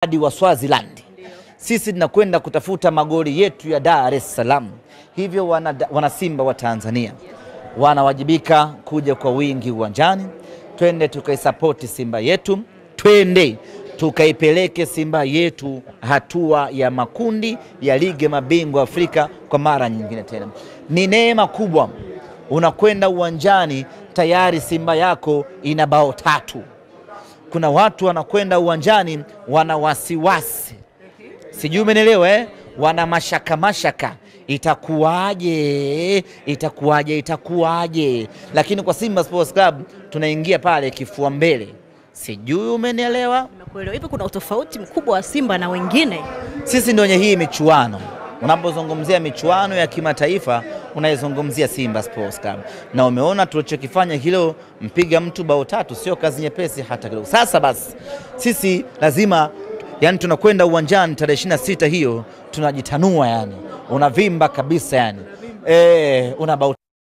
hadi wa Swaziland. Sisi tunakwenda kutafuta magoli yetu ya Dar es Salaam. Hivyo wana Simba wa Tanzania wanawajibika kuja kwa wingi uwanjani. Twende tukaisapoti Simba yetu, twende tukaipeleke Simba yetu hatua ya makundi ya ligi ya mabingwa Afrika kwa mara nyingine tena. Ni neema kubwa, unakwenda uwanjani tayari Simba yako ina bao 3. Kuna watu wanakwenda uwanjani wana wasiwasi, sijui umeelewa wana mashaka, itakuwaje, lakini kwa Simba Sports Club tunaingia pale kifua mbele. Sijui umenielewa? Nakuelewa. Hivi kuna utofauti mkubwa wa Simba na wengine? Sisi ndio wenye hii michuano. Unapozungumzia michuano ya kimataifa unaizungumzia Simba Sports Club. Na umeona tulichokifanya hilo, mpiga mtu bao 3 sio kazi nyepesi hata kidogo. Sasa basi sisi lazima tunakwenda uwanjani tarehe 26 hiyo tunajitanua unavimba kabisa una bao